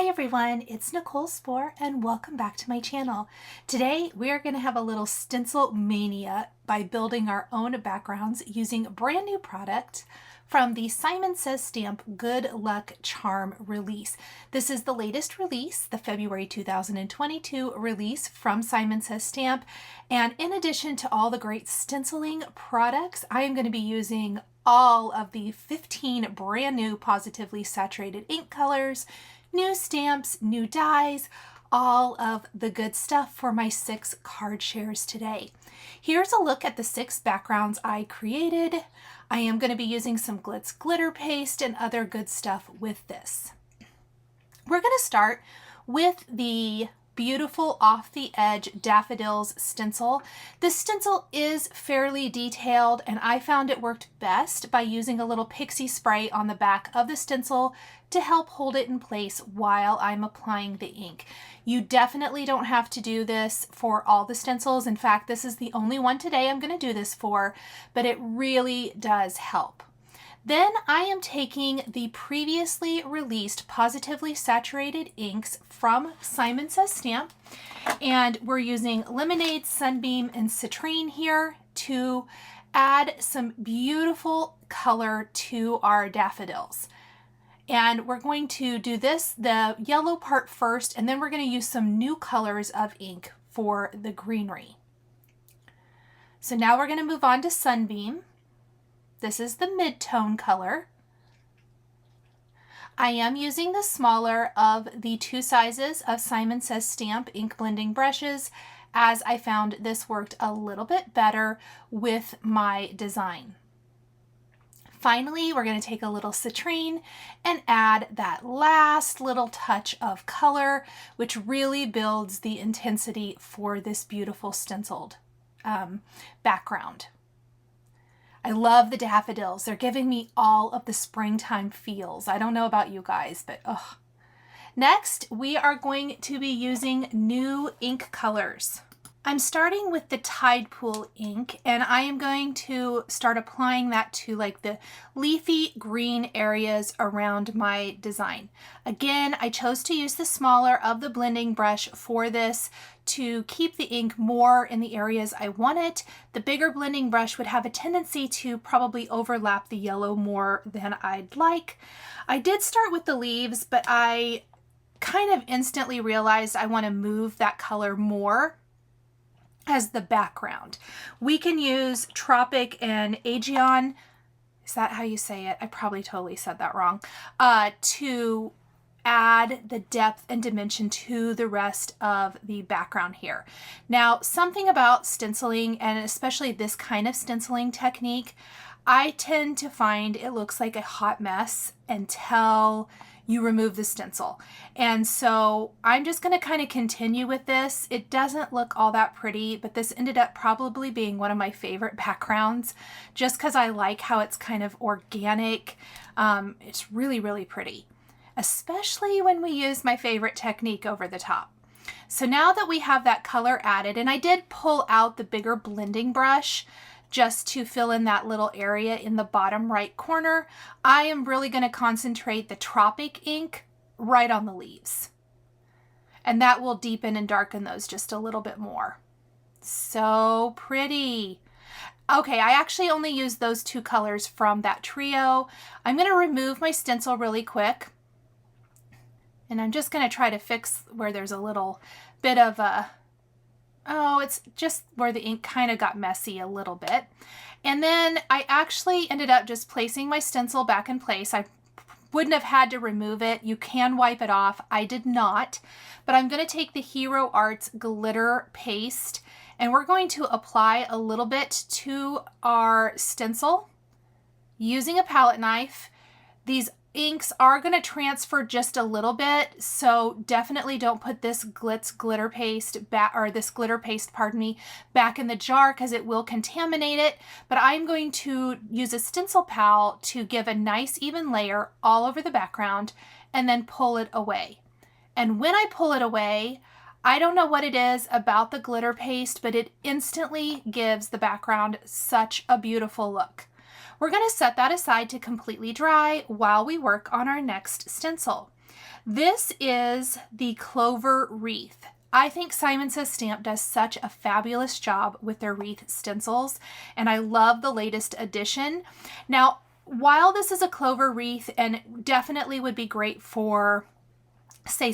Hi everyone, it's Nichol Spohr and welcome back to my channel. Today we are going to have a little Stencil Mania by building our own backgrounds using a brand new product from the Simon Says Stamp Good Luck Charm release. This is the latest release, the February 2022 release from Simon Says Stamp, and in addition to all the great stenciling products, I am going to be using all of the 15 brand new positively saturated ink colors, new stamps, new dies, all of the good stuff for my 6 card shares today. Here's a look at the 6 backgrounds I created. I am going to be using some glitz glitter paste and other good stuff with this. We're going to start with the beautiful off the edge Daffodils stencil. This stencil is fairly detailed and I found it worked best by using a little pixie spray on the back of the stencil to help hold it in place while I'm applying the ink. You definitely don't have to do this for all the stencils. In fact, this is the only one today I'm going to do this for, but it really does help. Then I am taking the previously released positively saturated inks from Simon Says Stamp, and we're using Lemonade, Sunbeam, and Citrine here to add some beautiful color to our daffodils. And we're going to do this, the yellow part first, and then we're going to use some new colors of ink for the greenery. So now we're going to move on to Sunbeam. This is the mid-tone color. I am using the smaller of the 2 sizes of Simon Says Stamp ink blending brushes, as I found this worked a little bit better with my design. Finally, we're going to take a little citrine and add that last little touch of color, which really builds the intensity for this beautiful stenciled background. I love the daffodils. They're giving me all of the springtime feels. I don't know about you guys, but ugh. Next, we are going to be using new ink colors. I'm starting with the Tide Pool ink, and I am going to start applying that to like the leafy green areas around my design. Again, I chose to use the smaller of the blending brush for this to keep the ink more in the areas I want it. The bigger blending brush would have a tendency to probably overlap the yellow more than I'd like. I did start with the leaves, but I kind of instantly realized I want to move that color more as the background. We can use Tropic and Aegean, is that how you say it? I probably totally said that wrong, to add the depth and dimension to the rest of the background here. Now, something about stenciling, and especially this kind of stenciling technique, I tend to find it looks like a hot mess until you remove the stencil. And so I'm just going to kind of continue with this. It doesn't look all that pretty, but this ended up probably being one of my favorite backgrounds just because I like how it's kind of organic. It's really, really pretty, especially when we use my favorite technique over the top. So now that we have that color added, and I did pull out the bigger blending brush just to fill in that little area in the bottom right corner, I am really going to concentrate the Tropic ink right on the leaves. And that will deepen and darken those just a little bit more. So pretty. Okay, I actually only used those 2 colors from that trio. I'm going to remove my stencil really quick. And I'm just going to try to fix where there's a little bit of a, oh, it's just where the ink kind of got messy a little bit. And then I actually ended up just placing my stencil back in place. I wouldn't have had to remove it. You can wipe it off. I did not, but I'm going to take the Hero Arts glitter paste and we're going to apply a little bit to our stencil using a palette knife. These inks are going to transfer just a little bit, so definitely don't put this glitter paste back, or this glitter paste, pardon me, back in the jar because it will contaminate it. But I'm going to use a stencil pal to give a nice even layer all over the background and then pull it away. And when I pull it away, I don't know what it is about the glitter paste, but it instantly gives the background such a beautiful look. We're going to set that aside to completely dry while we work on our next stencil. This is the Clover Wreath. I think Simon Says Stamp does such a fabulous job with their Wreath stencils, and I love the latest edition. Now, while this is a Clover Wreath and definitely would be great for, say,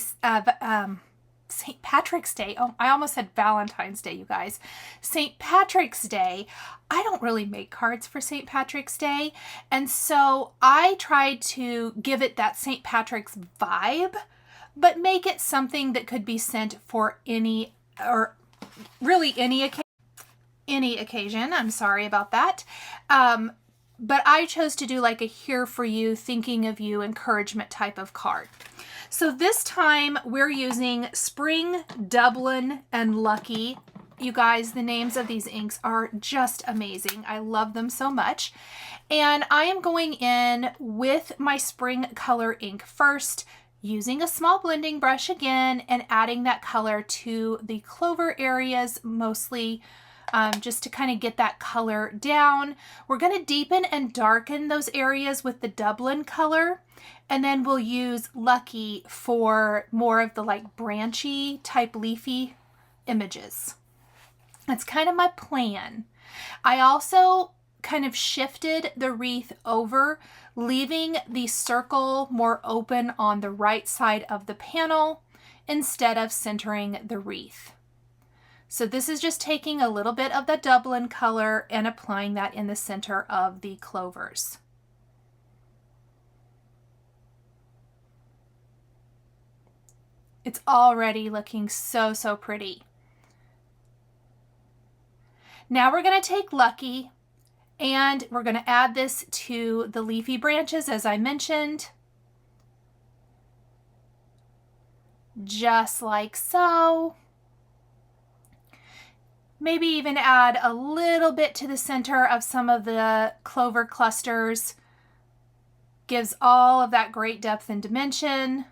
St. Patrick's Day. Oh, I almost said Valentine's Day, you guys. St. Patrick's Day. I don't really make cards for St. Patrick's Day, and so I tried to give it that St. Patrick's vibe, but make it something that could be sent for any, or really any occasion. I'm sorry about that. But I chose to do like a here for you, thinking of you, encouragement type of card. So this time we're using Spring, Dublin, and Lucky. You guys, the names of these inks are just amazing. I love them so much. And I am going in with my Spring color ink first, using a small blending brush again, and adding that color to the clover areas, mostly just to kind of get that color down. We're going to deepen and darken those areas with the Dublin color, and then we'll use Lucky for more of the like branchy type leafy images. That's kind of my plan. I also kind of shifted the wreath over, leaving the circle more open on the right side of the panel instead of centering the wreath. So this is just taking a little bit of the Dublin color and applying that in the center of the clovers. It's already looking so, so pretty. Now we're going to take Lucky and we're going to add this to the leafy branches, as I mentioned. Just like so. Maybe even add a little bit to the center of some of the clover clusters. Gives all of that great depth and dimension.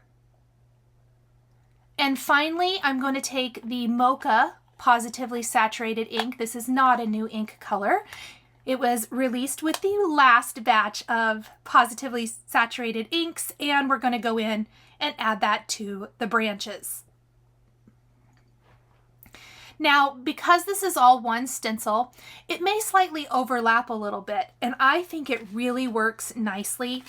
And finally, I'm going to take the Mocha Positively Saturated ink. This is not a new ink color. It was released with the last batch of Positively Saturated inks, and we're going to go in and add that to the branches. Now, because this is all one stencil, it may slightly overlap a little bit, and I think it really works nicely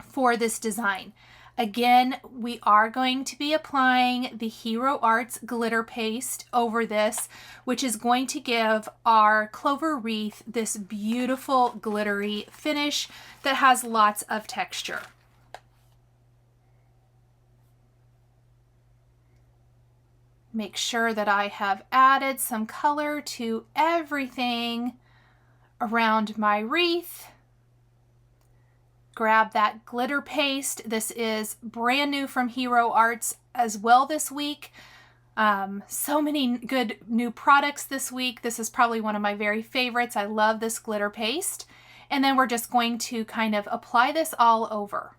for this design. Again, we are going to be applying the Hero Arts glitter paste over this, which is going to give our Clover Wreath this beautiful glittery finish that has lots of texture. Make sure that I have added some color to everything around my wreath. Grab that glitter paste. This is brand new from Hero Arts as well this week. So many good new products this week. This is probably one of my very favorites. I love this glitter paste. And then we're just going to kind of apply this all over.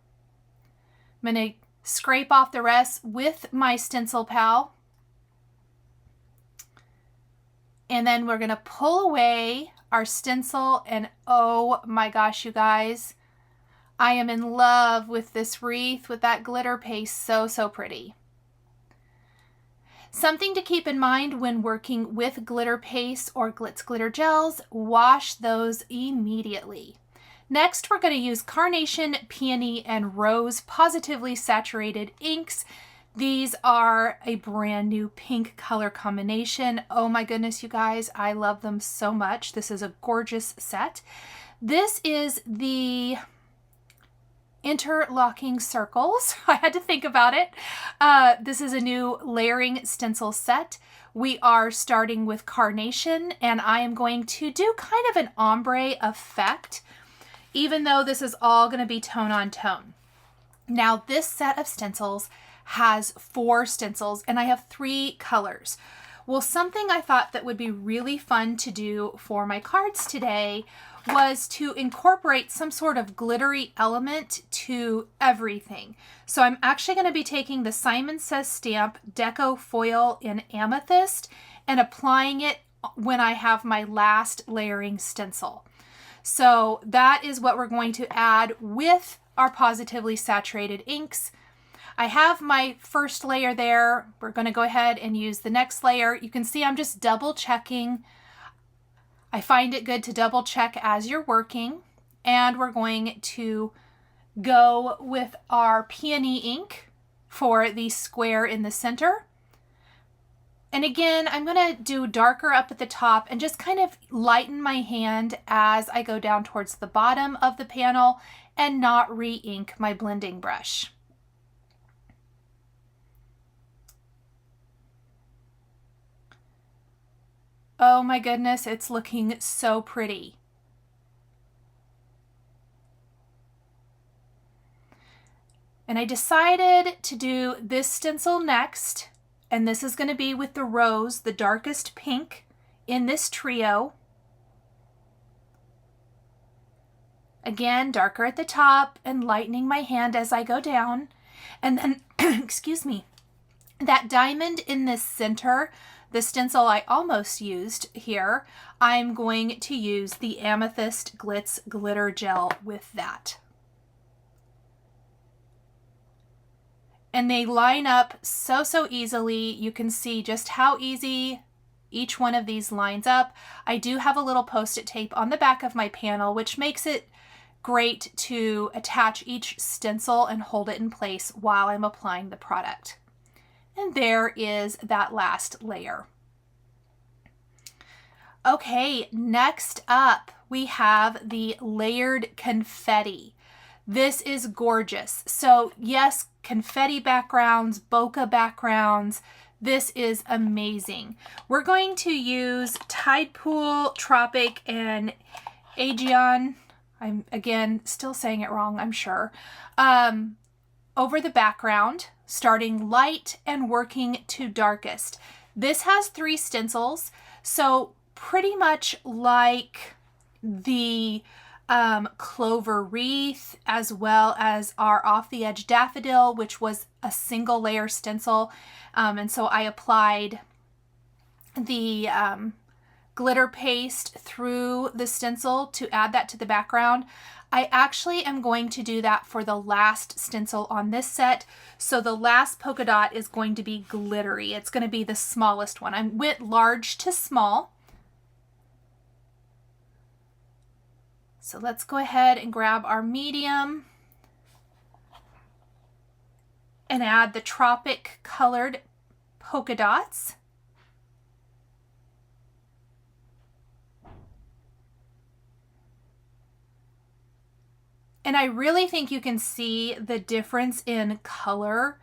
I'm going to scrape off the rest with my Stencil Pal. And then we're going to pull away our stencil, and oh my gosh, you guys, I am in love with this wreath with that glitter paste. So, so pretty. Something to keep in mind when working with glitter paste or Glitz Glitter Gels, wash those immediately. Next, we're going to use Carnation, Peony, and Rose Positively Saturated inks. These are a brand new pink color combination. Oh my goodness, you guys, I love them so much. This is a gorgeous set. This is the Interlocking Circles. I had to think about it. This is a new layering stencil set. We are starting with Carnation, and I am going to do kind of an ombre effect, even though this is all going to be tone on tone. Now, this set of stencils has 4 stencils, and I have 3 colors. Well, something I thought that would be really fun to do for my cards today was to incorporate some sort of glittery element to everything. So I'm actually going to be taking the Simon Says Stamp Deco Foil in Amethyst and applying it when I have my last layering stencil. So that is what we're going to add with our Positively Saturated inks. I have my first layer there. We're going to go ahead and use the next layer. You can see I'm just double checking. I find it good to double check as you're working. And we're going to go with our peony ink for the square in the center. And again, I'm going to do darker up at the top and just kind of lighten my hand as I go down towards the bottom of the panel and not re-ink my blending brush. Oh my goodness, it's looking so pretty. And I decided to do this stencil next, and this is going to be with the rose, the darkest pink in this trio. Again, darker at the top and lightening my hand as I go down. And then, excuse me, that diamond in this center, the stencil I almost used here, I'm going to use the Amethyst Glitz Glitter Gel with that. And they line up so easily. You can see just how easy each one of these lines up. I do have a little post-it tape on the back of my panel, which makes it great to attach each stencil and hold it in place while I'm applying the product. And there is that last layer. Okay, next up we have the layered confetti. This is gorgeous. So yes, confetti backgrounds, bokeh backgrounds. This is amazing. We're going to use Tide Pool, Tropic, and Aegean. I'm again still saying it wrong, I'm sure. Over the background, starting light and working to darkest. This has 3 stencils, so pretty much like the Clover Wreath, as well as our Off the Edge Daffodil, which was a single layer stencil. And so I applied the glitter paste through the stencil to add that to the background. I actually am going to do that for the last stencil on this set. So the last polka dot is going to be glittery. It's going to be the smallest one. I went large to small. So let's go ahead and grab our medium and add the Tropic colored polka dots. And I really think you can see the difference in color.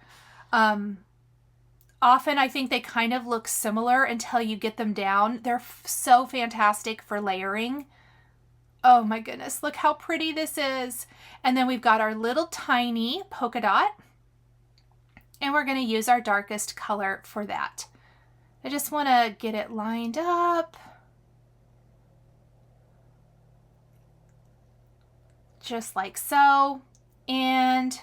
Often I think they kind of look similar until you get them down. They're so fantastic for layering. Oh my goodness, look how pretty this is. And then we've got our little tiny polka dot. And we're going to use our darkest color for that. I just want to get it lined up. Just like so. And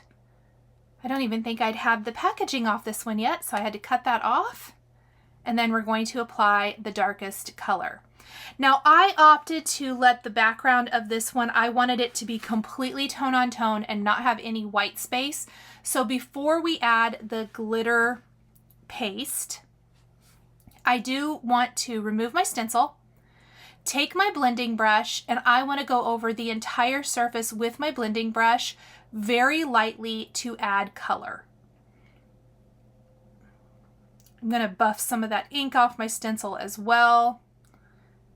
I don't even think I'd have the packaging off this one yet, so I had to cut that off. And then we're going to apply the darkest color. Now I opted to let the background of this one, I wanted it to be completely tone on tone and not have any white space. So before we add the glitter paste, I do want to remove my stencil, take my blending brush, and I want to go over the entire surface with my blending brush very lightly to add color. I'm going to buff some of that ink off my stencil as well,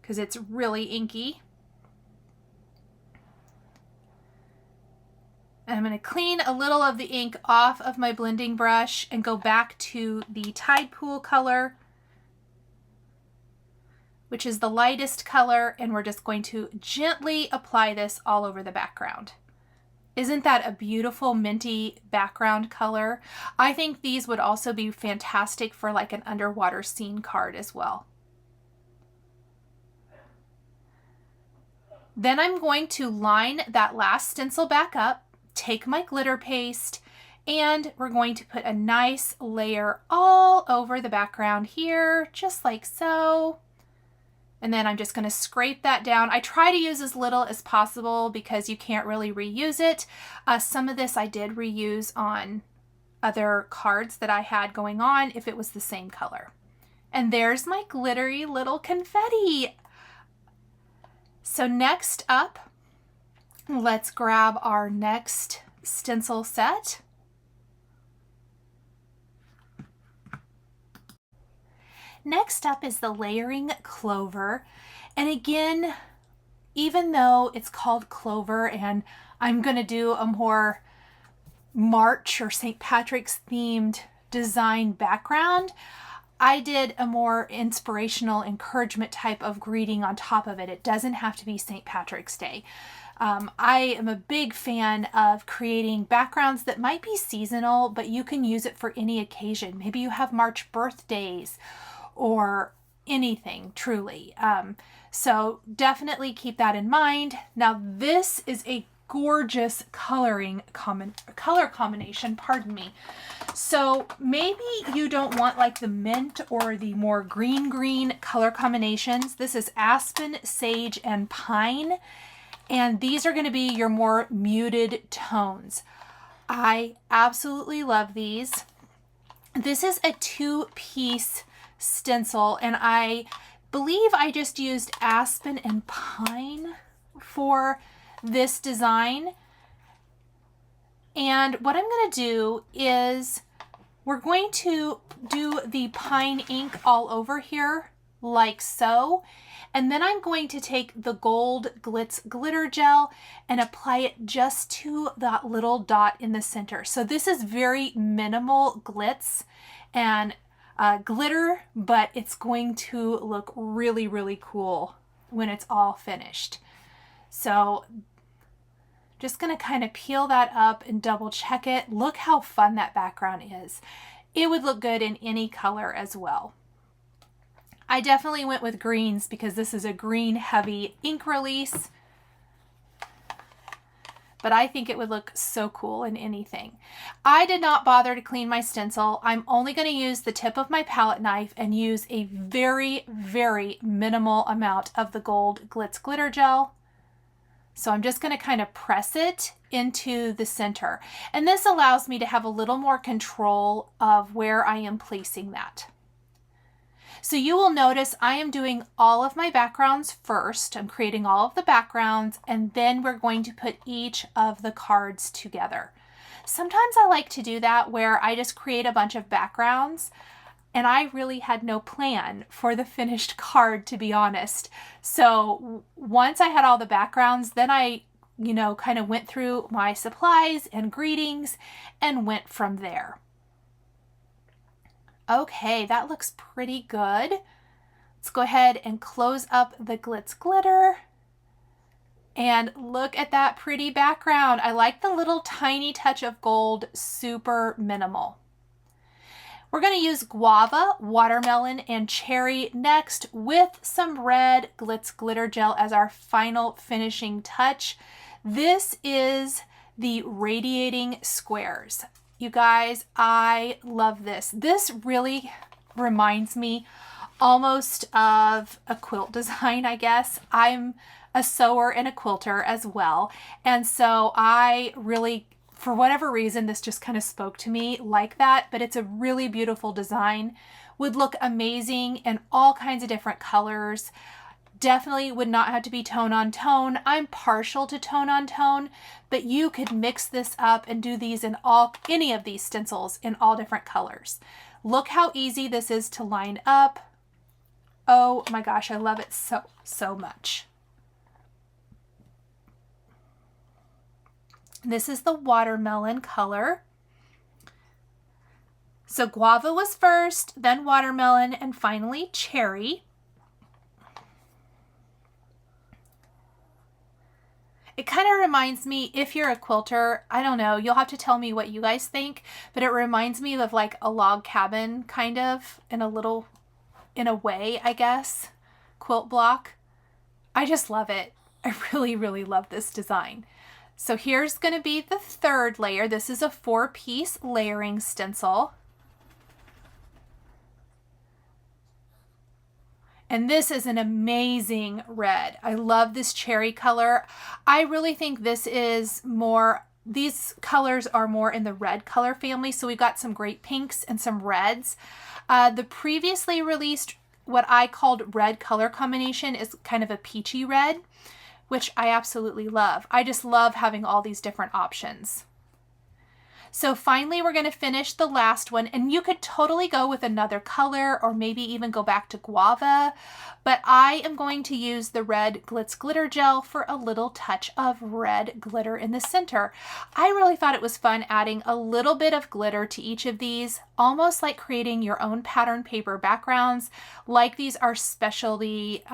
because it's really inky. And I'm going to clean a little of the ink off of my blending brush and go back to the Tide Pool color, which is the lightest color, and we're just going to gently apply this all over the background. Isn't that a beautiful minty background color? I think these would also be fantastic for like an underwater scene card as well. Then I'm going to line that last stencil back up, take my glitter paste, and we're going to put a nice layer all over the background here, just like so. And then I'm just going to scrape that down. I try to use as little as possible because you can't really reuse it. Some of this I did reuse on other cards that I had going on if it was the same color. And there's my glittery little confetti. So next up, let's grab our next stencil set. Next up is the layering clover. And again, even though it's called Clover and I'm going to do a more March or St. Patrick's themed design background, I did a more inspirational encouragement type of greeting on top of it. It doesn't have to be St. Patrick's Day. I am a big fan of creating backgrounds that might be seasonal, but you can use it for any occasion. Maybe you have March birthdays or anything, truly. So definitely keep that in mind. Now this is a gorgeous color combination, pardon me. So maybe you don't want like the mint or the more green color combinations. This is aspen, sage, and pine. And these are going to be your more muted tones. I absolutely love these. This is a 2-piece stencil, and I believe I just used aspen and pine for this design. And what I'm going to do is we're going to do the pine ink all over here like so. And then I'm going to take the gold glitz glitter gel and apply it just to that little dot in the center. So this is very minimal glitz and glitter, but it's going to look really, really cool when it's all finished. So just going to kind of peel that up and double check it. Look how fun that background is. It would look good in any color as well. I definitely went with greens because this is a green heavy ink release, but I think it would look so cool in anything. I did not bother to clean my stencil. I'm only going to use the tip of my palette knife and use a very, very minimal amount of the gold glitz glitter gel. So I'm just going to kind of press it into the center. And this allows me to have a little more control of where I am placing that. So you will notice I am doing all of my backgrounds first. I'm creating all of the backgrounds, and then we're going to put each of the cards together. Sometimes I like to do that where I just create a bunch of backgrounds, and I really had no plan for the finished card, to be honest. So once I had all the backgrounds, then I, kind of went through my supplies and greetings and went from there. Okay, that looks pretty good. Let's go ahead and close up the glitz glitter. And look at that pretty background. I like the little tiny touch of gold, super minimal. We're going to use guava, watermelon, and cherry next with some red glitz glitter gel as our final finishing touch. This is the Radiating Squares. You guys, I love this. This really reminds me almost of a quilt design, I guess. I'm a sewer and a quilter as well. And so I really, for whatever reason, this just kind of spoke to me like that, but it's a really beautiful design. Would look amazing in all kinds of different colors. Definitely would not have to be tone on tone. I'm partial to tone on tone, but you could mix this up and do these in any of these stencils in all different colors. Look how easy this is to line up. Oh my gosh, I love it so much. This is the watermelon color. So guava was first, then watermelon, and finally cherry. It kind of reminds me, if you're a quilter, I don't know, you'll have to tell me what you guys think, but it reminds me of like a log cabin kind of, in a way, I guess, quilt block. I just love it. I really, really love this design. So here's going to be the third layer. This is a 4-piece layering stencil. And this is an amazing red. I love this cherry color. I really think this is more these colors are more in the red color family, so we've got some great pinks and some reds. The previously released, what I called red color combination, is kind of a peachy red, which I absolutely love. I just love having all these different options. So finally, we're going to finish the last one, and you could totally go with another color or maybe even go back to guava, but I am going to use the red Glitz Glitter Gel for a little touch of red glitter in the center. I really thought it was fun adding a little bit of glitter to each of these, almost like creating your own pattern paper backgrounds, like these are specialty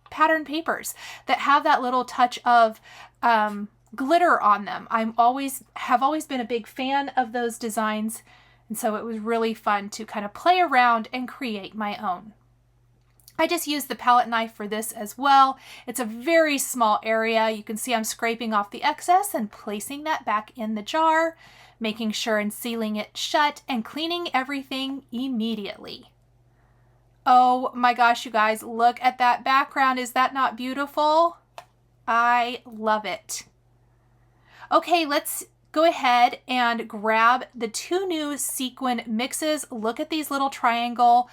pattern papers that have that little touch of glitter on them. have always been a big fan of those designs, and so it was really fun to kind of play around and create my own. I just used the palette knife for this as well. It's a very small area. You can see I'm scraping off the excess and placing that back in the jar, making sure and sealing it shut and cleaning everything immediately. Oh my gosh, you guys, look at that background. Is that not beautiful? I love it. Okay, let's go ahead and grab the two new sequin mixes. Look at these little triangle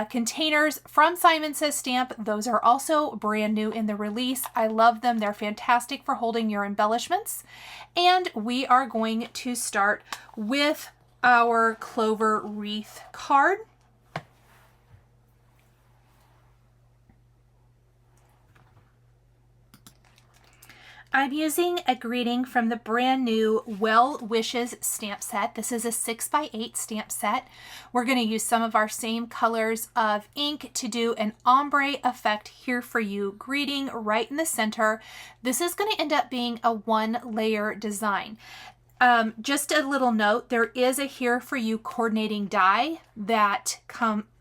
containers from Simon Says Stamp. Those are also brand new in the release. I love them. They're fantastic for holding your embellishments. And we are going to start with our Clover Wreath card. I'm using a greeting from the brand new Well Wishes stamp set. This is a 6x8 stamp set. We're going to use some of our same colors of ink to do an ombre effect here for you greeting right in the center. This is going to end up being a 1-layer design. Just a little note, there is a here for you coordinating die that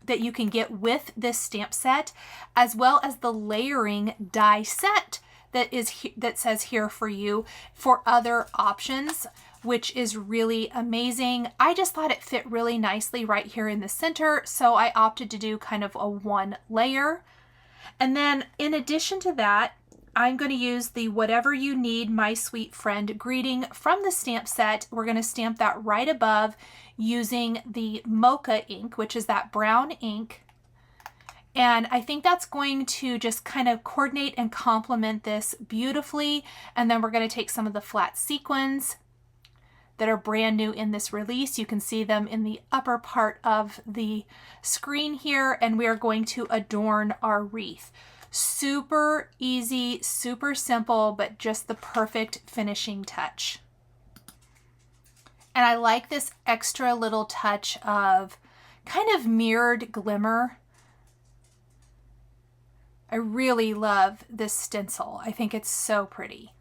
you can get with this stamp set, as well as the layering die set that says here for you for other options, which is really amazing. I just thought it fit really nicely right here in the center, so I opted to do kind of a 1-layer. And then in addition to that, I'm going to use the Whatever You Need, My Sweet Friend greeting from the stamp set. We're going to stamp that right above using the Mocha ink, which is that brown ink. And I think that's going to just kind of coordinate and complement this beautifully. And then we're going to take some of the flat sequins that are brand new in this release. You can see them in the upper part of the screen here, and we are going to adorn our wreath. Super easy, super simple, but just the perfect finishing touch. And I like this extra little touch of kind of mirrored glimmer. I really love this stencil. I think it's so pretty.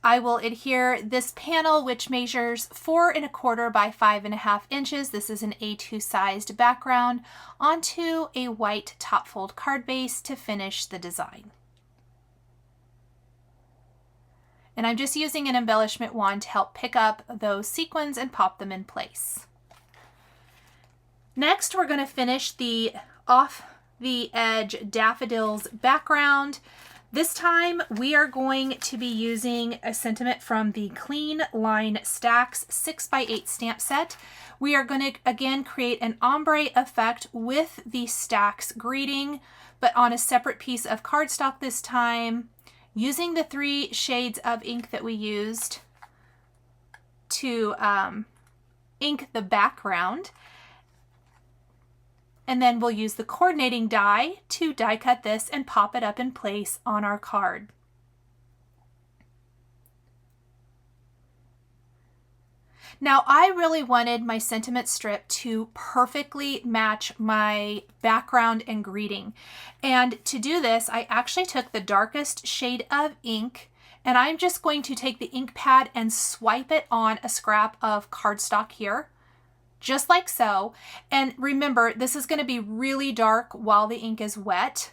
I will adhere this panel, which measures 4 1/4 by 5 1/2 inches. This is an A2 sized background, onto a white top fold card base to finish the design. And I'm just using an embellishment wand to help pick up those sequins and pop them in place. Next, we're going to finish the off the edge Daffodils background. This time we are going to be using a sentiment from the Clean Line Stacks 6x8 stamp set. We are going to again create an ombre effect with the stacks greeting, but on a separate piece of cardstock this time, using the 3 shades of ink that we used to ink the background. And then we'll use the coordinating die to die cut this and pop it up in place on our card. Now, I really wanted my sentiment strip to perfectly match my background and greeting. And to do this, I actually took the darkest shade of ink, and I'm just going to take the ink pad and swipe it on a scrap of cardstock here, just like so. And remember, this is going to be really dark while the ink is wet.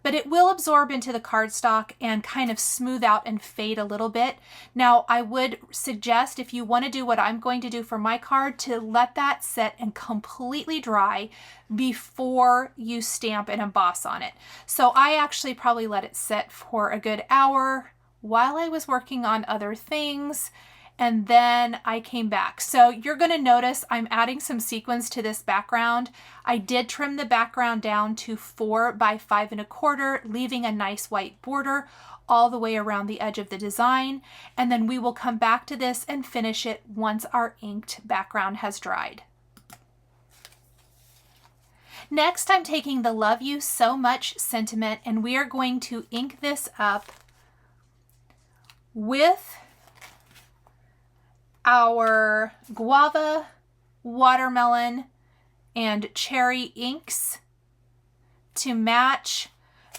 but it will absorb into the cardstock and kind of smooth out and fade a little bit. Now, I would suggest, if you want to do what I'm going to do for my card, to let that set and completely dry before you stamp and emboss on it. So I actually probably let it set for a good hour while I was working on other things, and then I came back. So you're going to notice I'm adding some sequins to this background. I did trim the background down to 4 by 5 1/4, leaving a nice white border all the way around the edge of the design. And then we will come back to this and finish it once our inked background has dried. Next, I'm taking the Love You So Much sentiment, and we are going to ink this up with our guava, watermelon, and cherry inks to match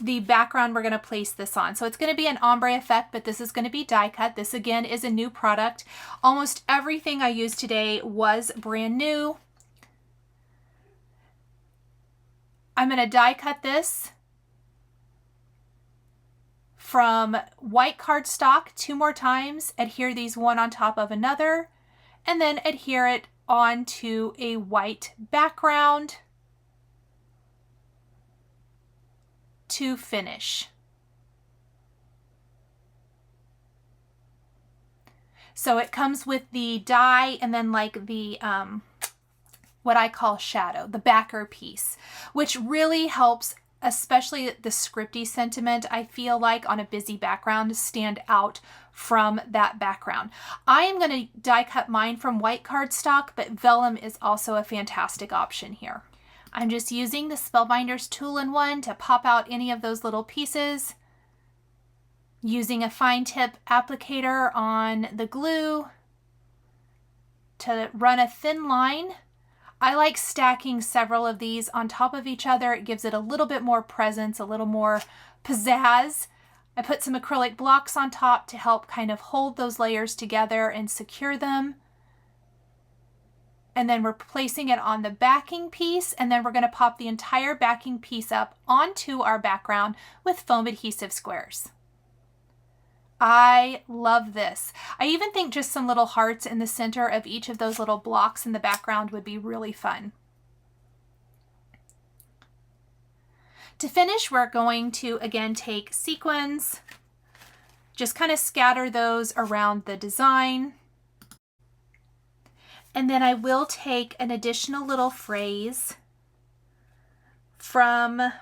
the background we're going to place this on. So it's going to be an ombre effect, but this is going to be die cut. This again is a new product. Almost everything I used today was brand new. I'm going to die cut this from white cardstock 2 more times, adhere these one on top of another, and then adhere it onto a white background to finish. So it comes with the die and then like the what I call shadow, the backer piece, which really helps, especially the scripty sentiment, I feel like on a busy background, to stand out from that background. I am going to die cut mine from white cardstock, but vellum is also a fantastic option here. I'm just using the Spellbinders Tool-in-One to pop out any of those little pieces, using a fine tip applicator on the glue to run a thin line. I like stacking several of these on top of each other. It gives it a little bit more presence, a little more pizzazz. I put some acrylic blocks on top to help kind of hold those layers together and secure them. And then we're placing it on the backing piece, and then we're going to pop the entire backing piece up onto our background with foam adhesive squares. I love this. I even think just some little hearts in the center of each of those little blocks in the background would be really fun. To finish, we're going to again take sequins, just kind of scatter those around the design. And then I will take an additional little phrase from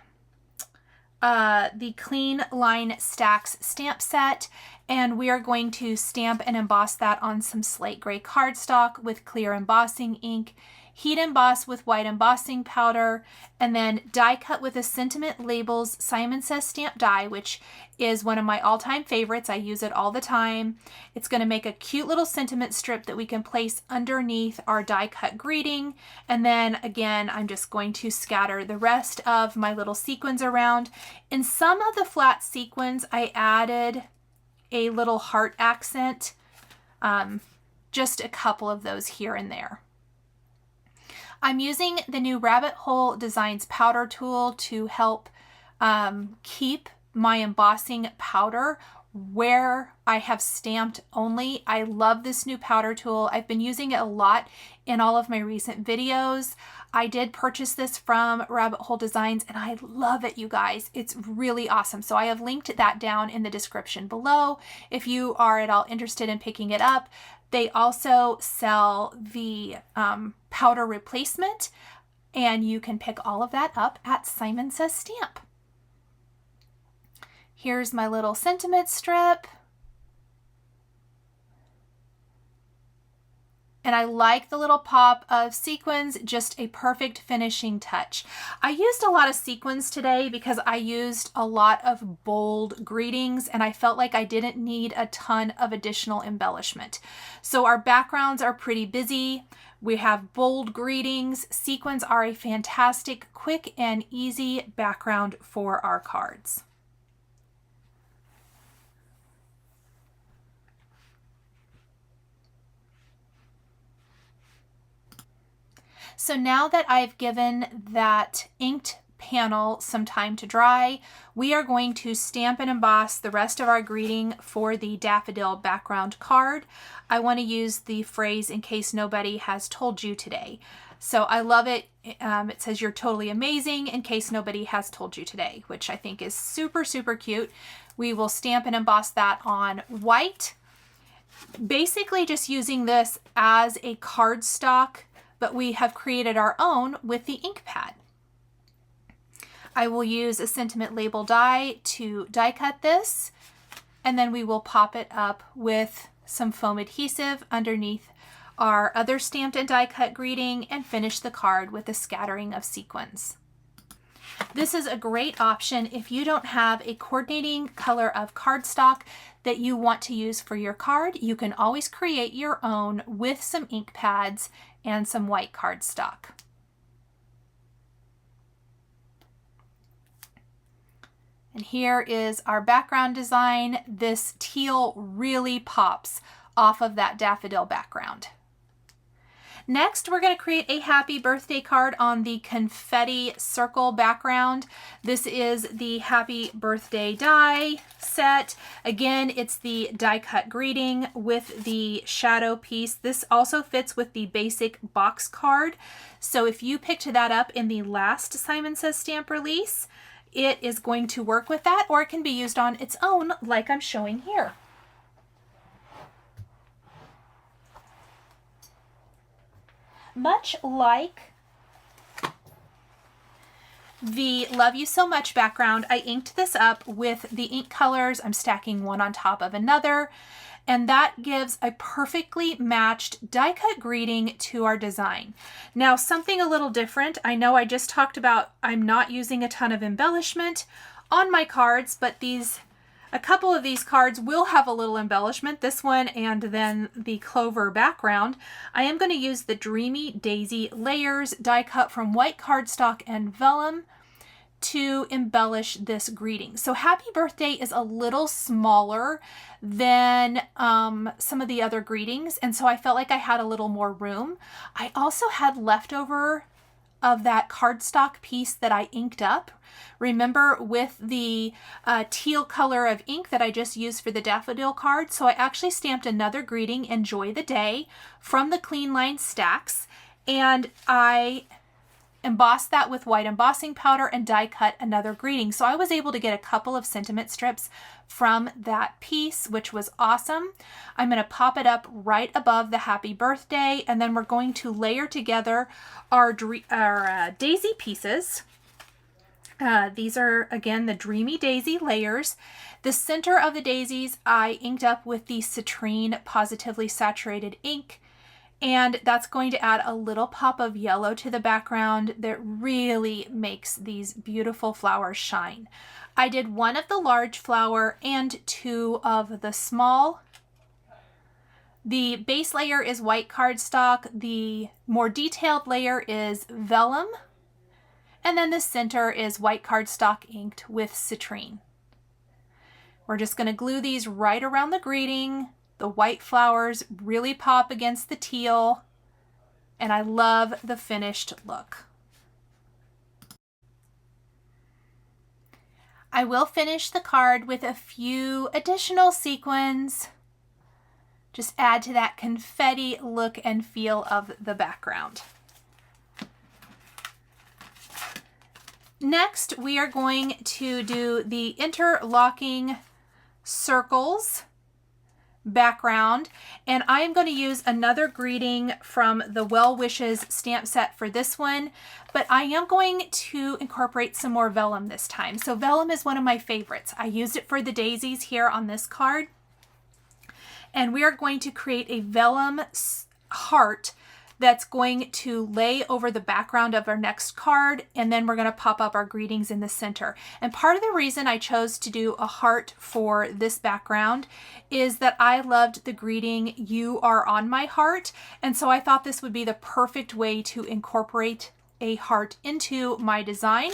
the Clean Line Stacks stamp set, and we are going to stamp and emboss that on some slate gray cardstock with clear embossing ink, heat emboss with white embossing powder, and then die cut with a Sentiment Labels Simon Says stamp die, which is one of my all-time favorites. I use it all the time. It's going to make a cute little sentiment strip that we can place underneath our die cut greeting. And then again, I'm just going to scatter the rest of my little sequins around. In some of the flat sequins, I added a little heart accent, just a couple of those here and there. I'm using the new Rabbit Hole Designs powder tool to help keep my embossing powder where I have stamped only. I love this new powder tool. I've been using it a lot in all of my recent videos. I did purchase this from Rabbit Hole Designs and I love it, you guys. It's really awesome. So I have linked that down in the description below if you are at all interested in picking it up. They also sell the powder replacement, and you can pick all of that up at Simon Says Stamp. Here's my little sentiment strip. And I like the little pop of sequins, just a perfect finishing touch. I used a lot of sequins today because I used a lot of bold greetings and I felt like I didn't need a ton of additional embellishment. So our backgrounds are pretty busy. We have bold greetings. Sequins are a fantastic, quick and easy background for our cards. So now that I've given that inked panel some time to dry. We are going to stamp and emboss the rest of our greeting for the daffodil background card. I want to use the phrase "in case nobody has told you today." So I love it. It says "you're totally amazing in case nobody has told you today," which I think is super, super cute. We will stamp and emboss that on white. Basically just using this as a cardstock, but we have created our own with the ink pad. I will use a sentiment label die to die cut this, and then we will pop it up with some foam adhesive underneath our other stamped and die cut greeting and finish the card with a scattering of sequins. This is a great option if you don't have a coordinating color of cardstock that you want to use for your card. You can always create your own with some ink pads and some white cardstock. And here is our background design. This teal really pops off of that daffodil background. Next, we're going to create a happy birthday card on the confetti circle background. This is the happy birthday die set. Again, it's the die cut greeting with the shadow piece. This also fits with the basic box card. So if you picked that up in the last Simon Says stamp release, it is going to work with that, or it can be used on its own like I'm showing here. Much like the Love You So Much background, I inked this up with the ink colors. I'm stacking one on top of another, and that gives a perfectly matched die cut greeting to our design. Now, something a little different. I know I just talked about I'm not using a ton of embellishment on my cards, but a couple of these cards will have a little embellishment, this one and then the Clover Background. I am going to use the Dreamy Daisy layers die cut from white cardstock and vellum to embellish this greeting. So happy birthday is a little smaller than some of the other greetings, and so I felt like I had a little more room. I also had leftover of that cardstock piece that I inked up. Remember, with the teal color of ink that I just used for the daffodil card. So I actually stamped another greeting, "Enjoy the Day," from the Clean Line stacks, and I embossed that with white embossing powder and die cut another greeting. So I was able to get a couple of sentiment strips from that piece, which was awesome. I'm going to pop it up right above the happy birthday, and then we're going to layer together our daisy pieces. These are, again, the Dreamy Daisy layers. The center of the daisies I inked up with the Citrine Positively Saturated ink, and that's going to add a little pop of yellow to the background that really makes these beautiful flowers shine. I did one of the large flower and two of the small. The base layer is white cardstock. The more detailed layer is vellum. And then the center is white cardstock inked with citrine. We're just going to glue these right around the greeting. The white flowers really pop against the teal, and I love the finished look. I will finish the card with a few additional sequins. Just add to that confetti look and feel of the background. Next, we are going to do the interlocking circles background, and I am going to use another greeting from the Well Wishes stamp set for this one, but I am going to incorporate some more vellum this time. So vellum is one of my favorites. I used it for the daisies here on this card, and we are going to create a vellum heart that's going to lay over the background of our next card, and then we're going to pop up our greetings in the center. And part of the reason I chose to do a heart for this background is that I loved the greeting "You Are on My Heart," and so I thought this would be the perfect way to incorporate a heart into my design.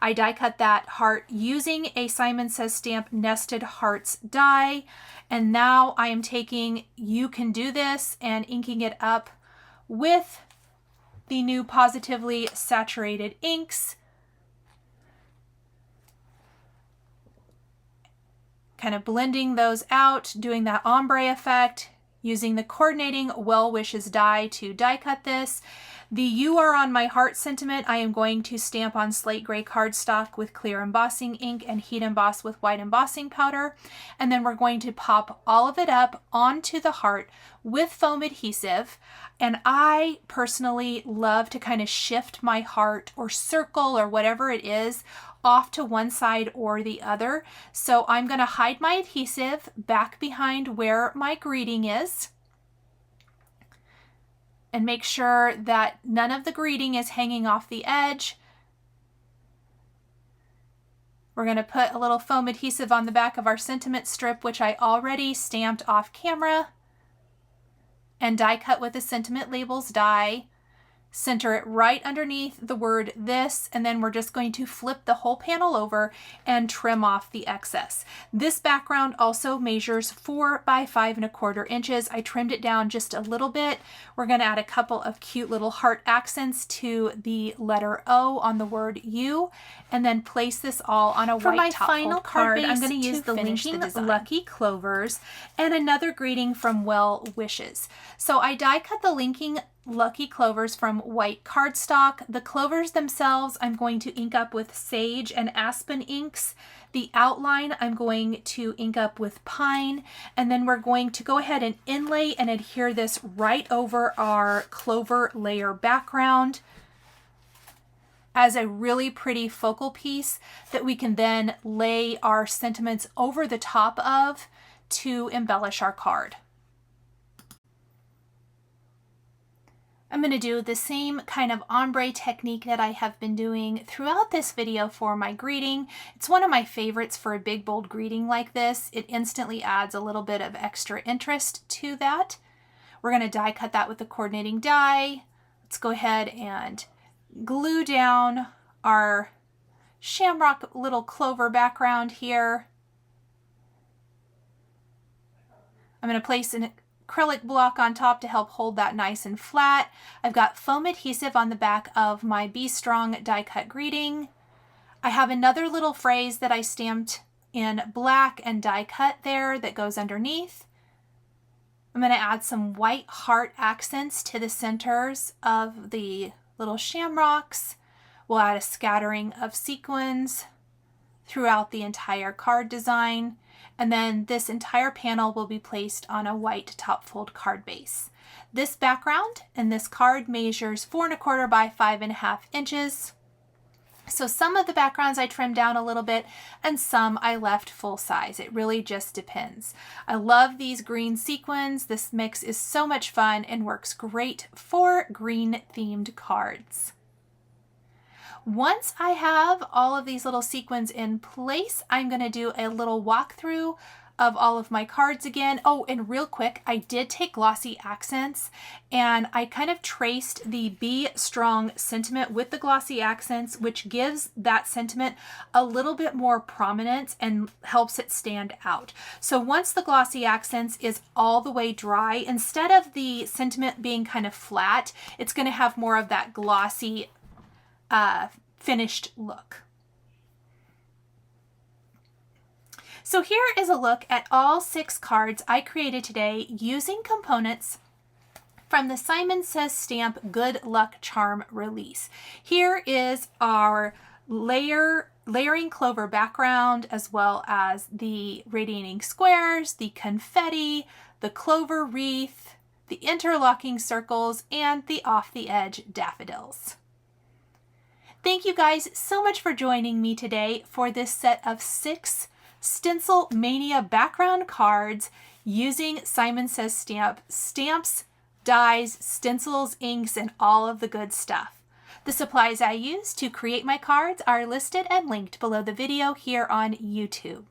I die cut that heart using a Simon Says stamp nested hearts die, and now I am taking "You Can Do This" and inking it up with the new Positively Saturated inks kind of blending those out, doing that ombre effect, using the coordinating Well Wishes die to die cut this. The You Are On My Heart sentiment I am going to stamp on slate gray cardstock with clear embossing ink and heat emboss with white embossing powder. And then we're going to pop all of it up onto the heart with foam adhesive. And I personally love to kind of shift my heart or circle or whatever it is off to one side or the other. So I'm going to hide my adhesive back behind where my greeting is and make sure that none of the greeting is hanging off the edge. We're going to put a little foam adhesive on the back of our sentiment strip, which I already stamped off camera, and die cut with the sentiment labels die. Center it right underneath the word this, and then we're just going to flip the whole panel over and trim off the excess. This background also measures 4 by 5¼ inches. I trimmed it down just a little bit. We're going to add a couple of cute little heart accents to the letter O on the word U, and then place this all on a white top fold card. I'm going to use the Linking Lucky Clovers and another greeting from Well Wishes. So I die cut the Linking Lucky Clovers from white cardstock. The clovers themselves I'm going to ink up with sage and aspen inks. The outline I'm going to ink up with pine, and then we're going to go ahead and inlay and adhere this right over our clover layer background as a really pretty focal piece that we can then lay our sentiments over the top of to embellish our card. I'm going to do the same kind of ombre technique that I have been doing throughout this video for my greeting. It's one of my favorites for a big, bold greeting like this. It instantly adds a little bit of extra interest to that. We're going to die cut that with the coordinating die. Let's go ahead and glue down our shamrock little clover background here. I'm going to place an acrylic block on top to help hold that nice and flat. I've got foam adhesive on the back of my Be Strong die cut greeting. I have another little phrase that I stamped in black and die cut there that goes underneath. I'm going to add some white heart accents to the centers of the little shamrocks. We'll add a scattering of sequins throughout the entire card design. And then this entire panel will be placed on a white top fold card base. This background and this card measures 4¼ by 5½ inches. So some of the backgrounds I trimmed down a little bit and some I left full size. It really just depends. I love these green sequins. This mix is so much fun and works great for green themed cards. Once I have all of these little sequins in place, I'm going to do a little walkthrough of all of my cards again. Oh, and real quick, I did take glossy accents and I kind of traced the Be Strong sentiment with the glossy accents, which gives that sentiment a little bit more prominence and helps it stand out. So once the glossy accents is all the way dry, instead of the sentiment being kind of flat, it's going to have more of that glossy finished look. So here is a look at all 6 cards I created today using components from the Simon Says Stamp Good Luck Charm release. Here is our layering clover background, as well as the radiating squares, the confetti, the clover wreath, the interlocking circles, and the off the edge daffodils. Thank you guys so much for joining me today for this set of 6 Stencil Mania background cards using Simon Says Stamp stamps, dies, stencils, inks, and all of the good stuff. The supplies I used to create my cards are listed and linked below the video here on YouTube.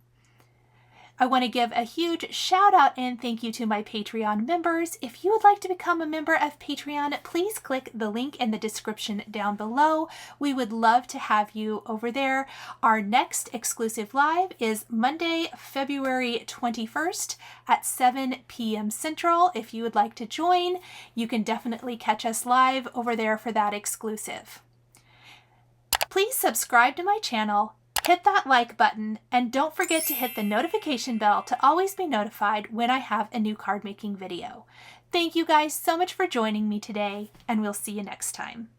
I want to give a huge shout out and thank you to my Patreon members. If you would like to become a member of Patreon, please click the link in the description down below. We would love to have you over there. Our next exclusive live is Monday, February 21st at 7 p.m. Central. If you would like to join, you can definitely catch us live over there for that exclusive. Please subscribe to my channel, hit that like button and don't forget to hit the notification bell to always be notified when I have a new card making video. Thank you guys so much for joining me today, and we'll see you next time.